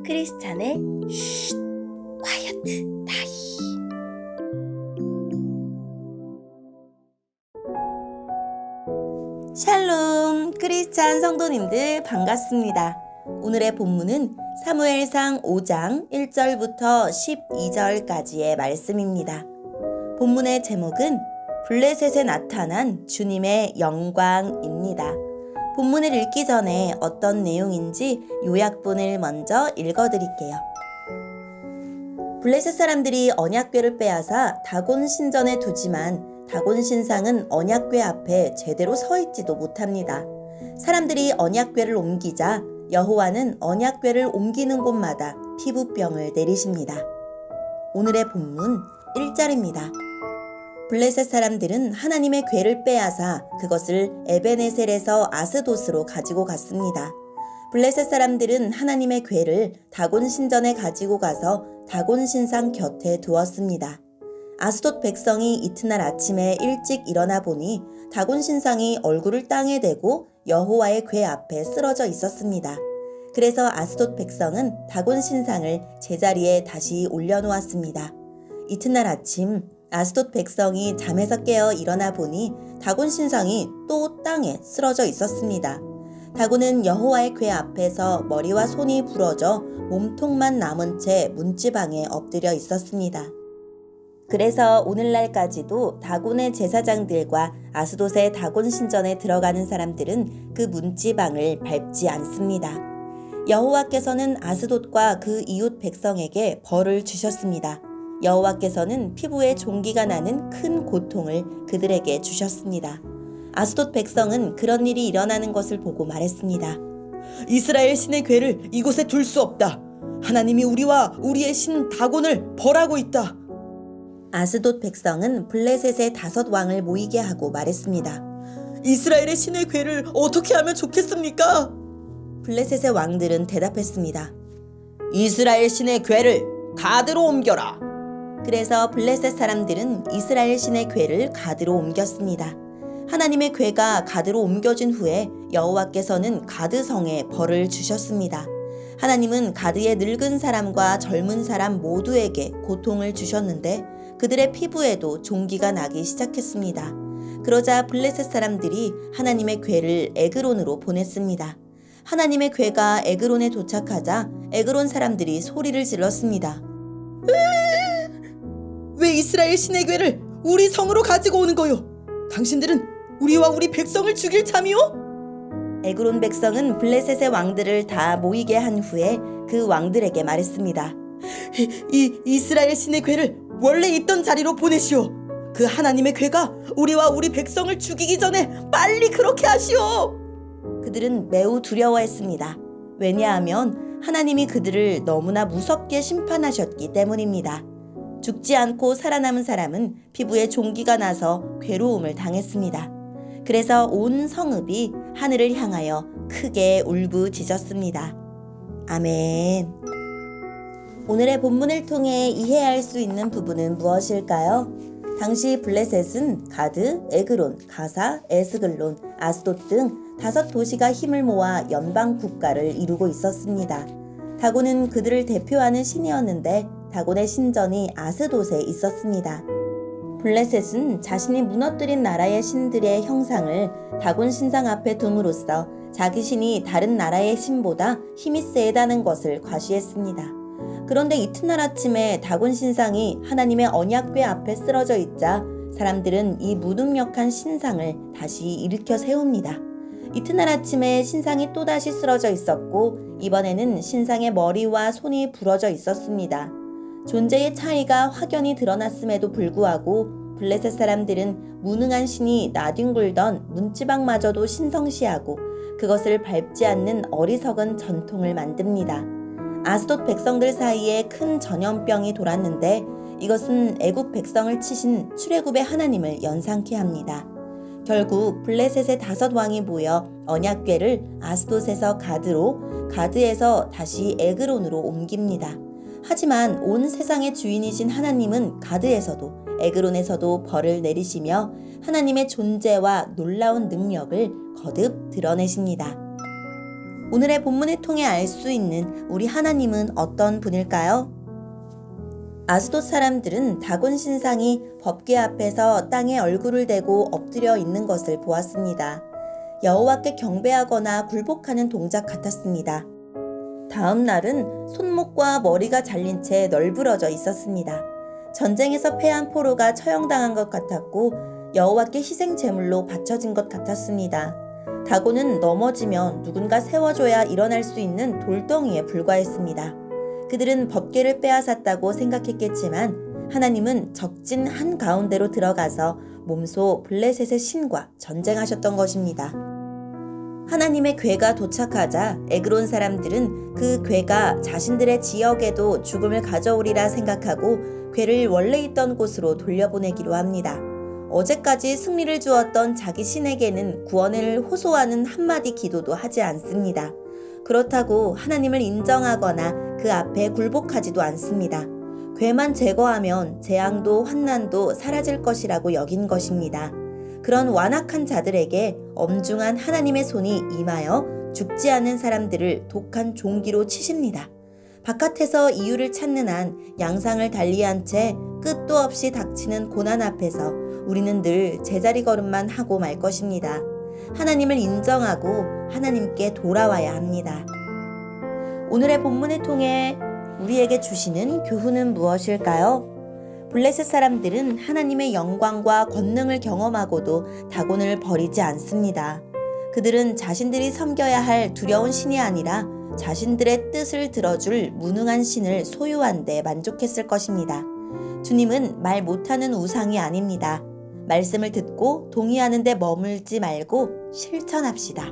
크리스찬의 쉿 콰이어트 타임. 샬롬 크리스찬 성도님들 반갑습니다. 오늘의 본문은 사무엘상 5장 1절부터 12절까지의 말씀입니다. 본문의 제목은 블레셋에 나타난 주님의 영광입니다. 본문을 읽기 전에 어떤 내용인지 요약본을 먼저 읽어드릴게요. 블레셋 사람들이 언약궤를 빼앗아 다곤 신전에 두지만 다곤 신상은 언약궤 앞에 제대로 서 있지도 못합니다. 사람들이 언약궤를 옮기자 여호와는 언약궤를 옮기는 곳마다 피부병을 내리십니다. 오늘의 본문 1절입니다. 블레셋 사람들은 하나님의 궤를 빼앗아 그것을 에베네셀에서 아스돗으로 가지고 갔습니다. 블레셋 사람들은 하나님의 궤를 다곤 신전에 가지고 가서 다곤 신상 곁에 두었습니다. 아스돗 백성이 이튿날 아침에 일찍 일어나 보니 다곤 신상이 얼굴을 땅에 대고 여호와의 궤 앞에 쓰러져 있었습니다. 그래서 아스돗 백성은 다곤 신상을 제자리에 다시 올려놓았습니다. 이튿날 아침 아스돗 백성이 잠에서 깨어 일어나 보니 다곤 신상이 또 땅에 쓰러져 있었습니다. 다곤은 여호와의 궤 앞에서 머리와 손이 부러져 몸통만 남은 채 문지방에 엎드려 있었습니다. 그래서 오늘날까지도 다곤의 제사장들과 아스돗의 다곤 신전에 들어가는 사람들은 그 문지방을 밟지 않습니다. 여호와께서는 아스돗과 그 이웃 백성에게 벌을 주셨습니다. 여호와께서는 피부에 종기가 나는 큰 고통을 그들에게 주셨습니다. 아스돗 백성은 그런 일이 일어나는 것을 보고 말했습니다. 이스라엘 신의 궤를 이곳에 둘 수 없다. 하나님이 우리와 우리의 신 다곤을 벌하고 있다. 아스돗 백성은 블레셋의 5 왕을 모이게 하고 말했습니다. 이스라엘의 신의 궤를 어떻게 하면 좋겠습니까? 블레셋의 왕들은 대답했습니다. 이스라엘 신의 궤를 가드로 옮겨라. 그래서 블레셋 사람들은 이스라엘 신의 궤를 가드로 옮겼습니다. 하나님의 궤가 가드로 옮겨진 후에 여호와께서는 가드 성에 벌을 주셨습니다. 하나님은 가드의 늙은 사람과 젊은 사람 모두에게 고통을 주셨는데 그들의 피부에도 종기가 나기 시작했습니다. 그러자 블레셋 사람들이 하나님의 궤를 에그론으로 보냈습니다. 하나님의 궤가 에그론에 도착하자 에그론 사람들이 소리를 질렀습니다. 왜 이스라엘 신의 궤를 우리 성으로 가지고 오는 거요? 당신들은 우리와 우리 백성을 죽일 참이요? 에그론 백성은 블레셋의 왕들을 다 모이게 한 후에 그 왕들에게 말했습니다. 이스라엘 신의 궤를 원래 있던 자리로 보내시오. 그 하나님의 궤가 우리와 우리 백성을 죽이기 전에 빨리 그렇게 하시오. 그들은 매우 두려워했습니다. 왜냐하면 하나님이 그들을 너무나 무섭게 심판하셨기 때문입니다. 죽지 않고 살아남은 사람은 피부에 종기가 나서 괴로움을 당했습니다. 그래서 온 성읍이 하늘을 향하여 크게 울부짖었습니다. 아멘. 오늘의 본문을 통해 이해할 수 있는 부분은 무엇일까요? 당시 블레셋은 가드, 에그론, 가사, 에스글론, 아스돗 등 5 도시가 힘을 모아 연방 국가를 이루고 있었습니다. 다곤은 그들을 대표하는 신이었는데 다곤의 신전이 아스돗에 있었습니다. 블레셋은 자신이 무너뜨린 나라의 신들의 형상을 다곤 신상 앞에 둠으로써 자기 신이 다른 나라의 신보다 힘이 세다는 것을 과시했습니다. 그런데 이튿날 아침에 다곤 신상이 하나님의 언약궤 앞에 쓰러져 있자 사람들은 이 무능력한 신상을 다시 일으켜 세웁니다. 이튿날 아침에 신상이 또다시 쓰러져 있었고 이번에는 신상의 머리와 손이 부러져 있었습니다. 존재의 차이가 확연히 드러났음에도 불구하고 블레셋 사람들은 무능한 신이 나뒹굴던 문지방마저도 신성시하고 그것을 밟지 않는 어리석은 전통을 만듭니다. 아스돗 백성들 사이에 큰 전염병이 돌았는데 이것은 애굽 백성을 치신 출애굽의 하나님을 연상케 합니다. 결국 블레셋의 5 왕이 모여 언약궤를 아스돗에서 가드로, 가드에서 다시 에그론으로 옮깁니다. 하지만 온 세상의 주인이신 하나님은 가드에서도 에그론에서도 벌을 내리시며 하나님의 존재와 놀라운 능력을 거듭 드러내십니다. 오늘의 본문을 통해 알 수 있는 우리 하나님은 어떤 분일까요? 아스돗 사람들은 다곤 신상이 법궤 앞에서 땅에 얼굴을 대고 엎드려 있는 것을 보았습니다. 여호와께 경배하거나 굴복하는 동작 같았습니다. 다음 날은 손목과 머리가 잘린 채 널브러져 있었습니다. 전쟁에서 패한 포로가 처형당한 것 같았고 여호와께 희생 제물로 바쳐진 것 같았습니다. 다곤은 넘어지면 누군가 세워줘야 일어날 수 있는 돌덩이에 불과했습니다. 그들은 법궤를 빼앗았다고 생각했겠지만 하나님은 적진 한가운데로 들어가서 몸소 블레셋의 신과 전쟁하셨던 것입니다. 하나님의 궤가 도착하자 에그론 사람들은 그 궤가 자신들의 지역에도 죽음을 가져오리라 생각하고 궤를 원래 있던 곳으로 돌려보내기로 합니다. 어제까지 승리를 주었던 자기 신에게는 구원을 호소하는 한마디 기도도 하지 않습니다. 그렇다고 하나님을 인정하거나 그 앞에 굴복하지도 않습니다. 궤만 제거하면 재앙도 환난도 사라질 것이라고 여긴 것입니다. 그런 완악한 자들에게 엄중한 하나님의 손이 임하여 죽지 않은 사람들을 독한 종기로 치십니다. 바깥에서 이유를 찾는 한 양상을 달리한 채 끝도 없이 닥치는 고난 앞에서 우리는 늘 제자리 걸음만 하고 말 것입니다. 하나님을 인정하고 하나님께 돌아와야 합니다. 오늘의 본문을 통해 우리에게 주시는 교훈은 무엇일까요? 블레셋 사람들은 하나님의 영광과 권능을 경험하고도 다곤을 버리지 않습니다. 그들은 자신들이 섬겨야 할 두려운 신이 아니라 자신들의 뜻을 들어줄 무능한 신을 소유한 데 만족했을 것입니다. 주님은 말 못하는 우상이 아닙니다. 말씀을 듣고 동의하는 데 머물지 말고 실천합시다.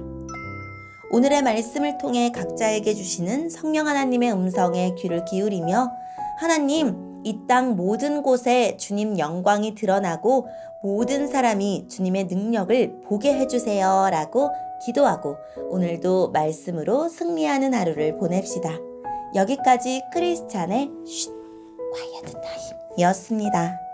오늘의 말씀을 통해 각자에게 주시는 성령 하나님의 음성에 귀를 기울이며 하나님, 이 땅 모든 곳에 주님 영광이 드러나고 모든 사람이 주님의 능력을 보게 해주세요 라고 기도하고 오늘도 말씀으로 승리하는 하루를 보냅시다. 여기까지 크리스찬의 쉿, quiet time 이었습니다.